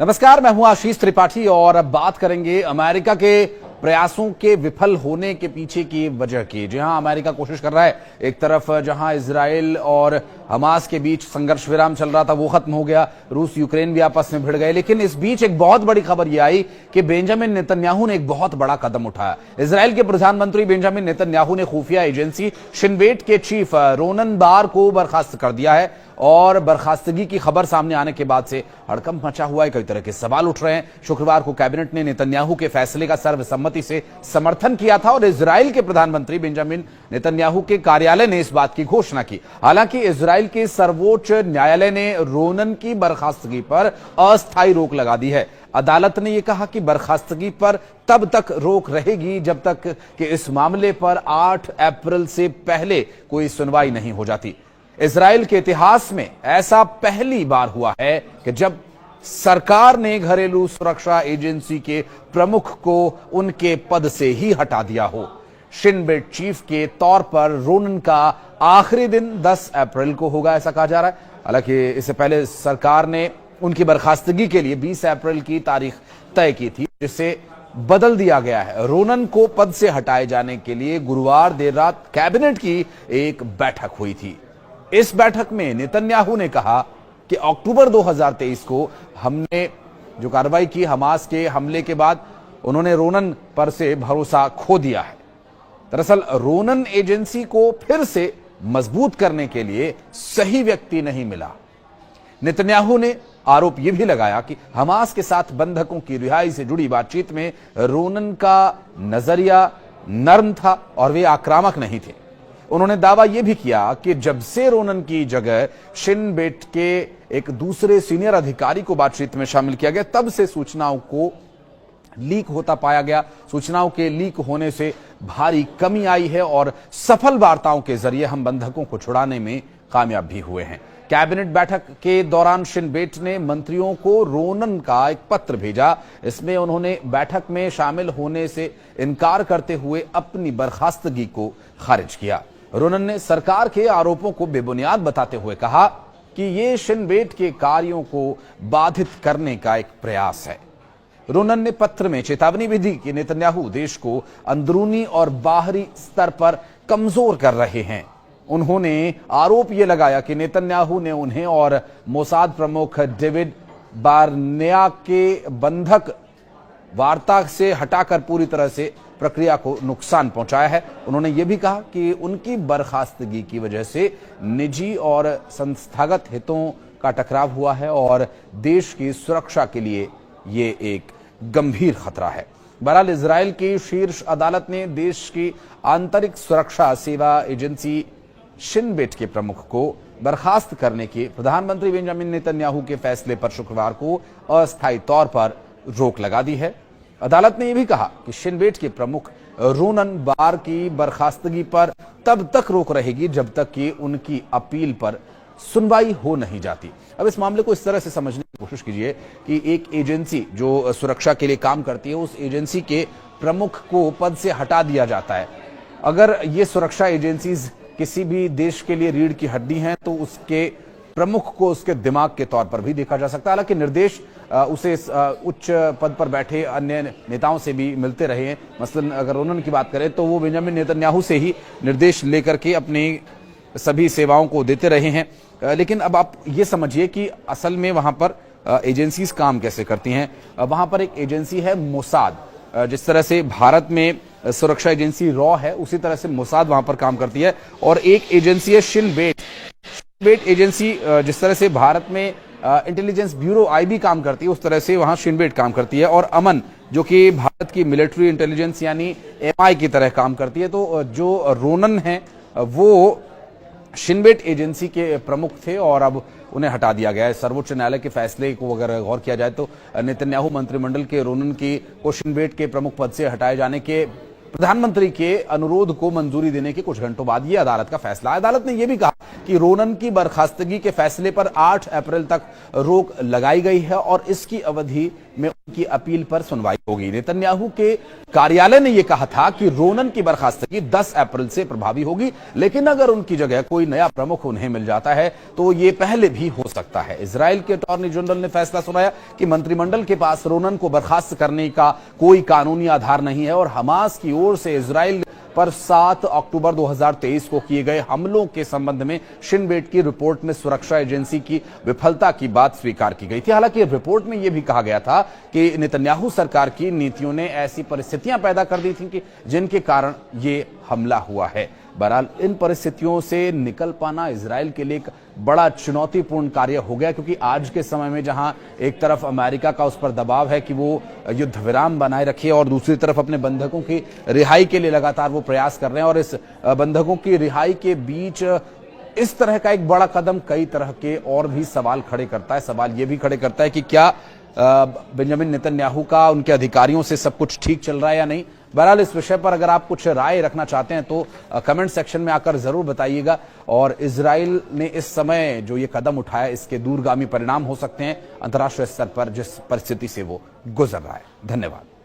नमस्कार, मैं हूं आशीष त्रिपाठी और अब बात करेंगे अमेरिका के प्रयासों के विफल होने के पीछे की वजह की। जी हां, अमेरिका कोशिश कर रहा है। एक तरफ जहां इजराइल और हमास के बीच संघर्ष विराम चल रहा था, वो खत्म हो गया। रूस यूक्रेन भी आपस में भिड़ गए, लेकिन इस बीच एक बहुत बड़ी खबर यह आई कि बेंजामिन नेतन्याहू ने एक बहुत बड़ा कदम उठाया। इजराइल के प्रधानमंत्री बेंजामिन नेतन्याहू ने खुफिया एजेंसी शिन बेट के चीफ रोनन बार को बर्खास्त कर दिया है और बर्खास्तगी की खबर सामने आने के बाद से हड़कंप मचा हुआ है। कई तरह के सवाल उठ रहे हैं। शुक्रवार को कैबिनेट ने नेतन्याहू के फैसले का सर्वसम्मति से समर्थन किया था और इजराइल के प्रधानमंत्री बेंजामिन नेतन्याहू के कार्यालय ने इस बात की घोषणा की। हालांकि इजराइल के सर्वोच्च न्यायालय ने रोनन की बर्खास्तगी पर अस्थायी रोक लगा दी है। अदालत ने यह कहा कि बर्खास्तगी पर तब तक रोक रहेगी जब तक कि इस मामले पर 8 अप्रैल से पहले कोई सुनवाई नहीं हो जाती। इजराइल के इतिहास में ऐसा पहली बार हुआ है कि जब सरकार ने घरेलू सुरक्षा एजेंसी के प्रमुख को उनके पद से ही हटा दिया हो। शिन बेट चीफ के तौर पर रोनन का आखिरी दिन 10 अप्रैल को होगा, ऐसा कहा जा रहा है। हालांकि इससे पहले सरकार ने उनकी बर्खास्तगी के लिए 20 अप्रैल की तारीख तय की थी, जिसे बदल दिया गया है। रोनन को पद से हटाए जाने के लिए गुरुवार देर रात कैबिनेट की एक बैठक हुई थी। इस बैठक में नेतन्याहू ने कहा कि अक्टूबर 2023 को हमने जो कार्रवाई की हमास के हमले के बाद, उन्होंने रोनन पर से भरोसा खो दिया है। दरअसल रोनन एजेंसी को फिर से मजबूत करने के लिए सही व्यक्ति नहीं मिला। नेतन्याहू ने आरोप यह भी लगाया कि हमास के साथ बंधकों की रिहाई से जुड़ी बातचीत में रोनन का नजरिया नर्म था और वे आक्रामक नहीं थे। उन्होंने दावा यह भी किया कि जब से रोनन की जगह शिन बेट के एक दूसरे सीनियर अधिकारी को बातचीत में शामिल किया गया, तब से सूचनाओं को लीक होता पाया गया। सूचनाओं के लीक होने से भारी कमी आई है और सफल वार्ताओं के जरिए हम बंधकों को छुड़ाने में कामयाब भी हुए हैं। कैबिनेट बैठक के दौरान शिन बेट ने मंत्रियों को रोनन का एक पत्र भेजा। इसमें उन्होंने बैठक में शामिल होने से इनकार करते हुए अपनी बर्खास्तगी को खारिज किया। रोनन ने सरकार के आरोपों को बेबुनियाद बताते हुए कहा कि यह शिन बेट के कार्यों को बाधित करने का एक प्रयास है। रोनन ने पत्र में चेतावनी भी दी कि नेतन्याहू देश को अंदरूनी और बाहरी स्तर पर कमजोर कर रहे हैं। उन्होंने आरोप यह लगाया कि नेतन्याहू ने उन्हें और मोसाद प्रमुख डेविड बारनेया के बंधक वार्ता से हटाकर पूरी तरह से प्रक्रिया को नुकसान पहुंचाया है। उन्होंने यह भी कहा कि उनकी बर्खास्तगी की वजह से निजी और संस्थागत हितों का टकराव हुआ है और देश की सुरक्षा के लिए यह एक गंभीर खतरा है। बहरहाल इजराइल की शीर्ष अदालत ने देश की आंतरिक सुरक्षा सेवा एजेंसी शिन बेट के प्रमुख को बर्खास्त करने के प्रधानमंत्री बेंजामिन नेतन्याहू के फैसले पर शुक्रवार को अस्थायी तौर पर रोक लगा दी है। अदालत ने यह भी कहा कि शिन बेट के प्रमुख रोनन बार की बर्खास्तगी पर तब तक रोक रहेगी जब तक कि उनकी अपील पर सुनवाई हो नहीं जाती। अब इस मामले को इस तरह से समझने की कोशिश कीजिए कि एक एजेंसी जो सुरक्षा के लिए काम करती है, उस एजेंसी के प्रमुख को पद से हटा दिया जाता है। अगर ये सुरक्षा एजेंसीज किसी भी देश के लिए रीढ़ की हड्डी हैं तो उसके प्रमुख को उसके दिमाग के तौर पर भी देखा जा सकता है। हालांकि निर्देश उसे उच्च पद पर बैठे अन्य नेताओं से भी मिलते रहे हैं। मसलन अगर रोनन की बात करें तो वो बेंजामिन नेतन्याहू से ही निर्देश लेकर के अपनी सभी सेवाओं को देते रहे हैं। लेकिन अब आप ये समझिए कि असल में वहां पर एजेंसीज काम कैसे करती हैं। वहां पर एक एजेंसी है मोसाद। जिस तरह से भारत में सुरक्षा एजेंसी रॉ है, उसी तरह से मोसाद वहां पर काम करती है। और एक एजेंसी है शिन बेट एजेंसी। जिस तरह से भारत में इंटेलिजेंस ब्यूरो आईबी काम करती है, उस तरह से वहां शिन बेट काम करती है। और अमन, जो कि भारत की मिलिट्री इंटेलिजेंस यानी एमआई की तरह काम करती है। तो जो रोनन है वो शिन बेट एजेंसी के प्रमुख थे और अब उन्हें हटा दिया गया है। सर्वोच्च न्यायालय के फैसले को अगर गौर किया जाए तो नेतन्याहू मंत्रिमंडल के रोनन को शिन बेट के प्रमुख पद से हटाए जाने के प्रधानमंत्री के अनुरोध को मंजूरी देने के कुछ घंटों बाद यह अदालत का फैसला। अदालत ने यह भी कहा कि रोनन की बर्खास्तगी के फैसले पर 8 अप्रैल तक रोक लगाई गई है और इसकी अवधि में उनकी अपील पर सुनवाई होगी। नेतन्याहू के कार्यालय ने यह कहा था कि रोनन की बर्खास्तगी 10 अप्रैल से प्रभावी होगी, लेकिन अगर उनकी जगह कोई नया प्रमुख उन्हें मिल जाता है तो ये पहले भी हो सकता है। इजराइल के अटॉर्नी जनरल ने फैसला सुनाया कि मंत्रिमंडल के पास रोनन को बर्खास्त करने का कोई कानूनी आधार नहीं है और हमास की ओर से इजराइल पर 7 अक्टूबर 2023 को किए गए हमलों के संबंध में शिन बेट की रिपोर्ट में सुरक्षा एजेंसी की विफलता की बात स्वीकार की गई थी। हालांकि रिपोर्ट में यह भी कहा गया था कि नेतन्याहू सरकार की नीतियों ने ऐसी परिस्थितियां पैदा कर दी थी कि जिनके कारण ये हमला हुआ है। बहरहाल इन परिस्थितियों से निकल पाना इजराइल के लिए एक बड़ा चुनौतीपूर्ण कार्य हो गया, क्योंकि आज के समय में जहां एक तरफ अमेरिका का उस पर दबाव है कि वो युद्ध विराम बनाए रखे और दूसरी तरफ अपने बंधकों की रिहाई के लिए लगातार वो प्रयास कर रहे हैं, और इस बंधकों की रिहाई के बीच इस तरह का एक बड़ा कदम कई तरह के और भी सवाल खड़े करता है। सवाल ये भी खड़े करता है कि क्या बेंजामिन नेतन्याहू का उनके अधिकारियों से सब कुछ ठीक चल रहा है या नहीं। बहरहाल इस विषय पर अगर आप कुछ राय रखना चाहते हैं तो कमेंट सेक्शन में आकर जरूर बताइएगा। और इजराइल ने इस समय जो ये कदम उठाया, इसके दूरगामी परिणाम हो सकते हैं अंतर्राष्ट्रीय स्तर पर जिस परिस्थिति से वो गुजर रहा है। धन्यवाद।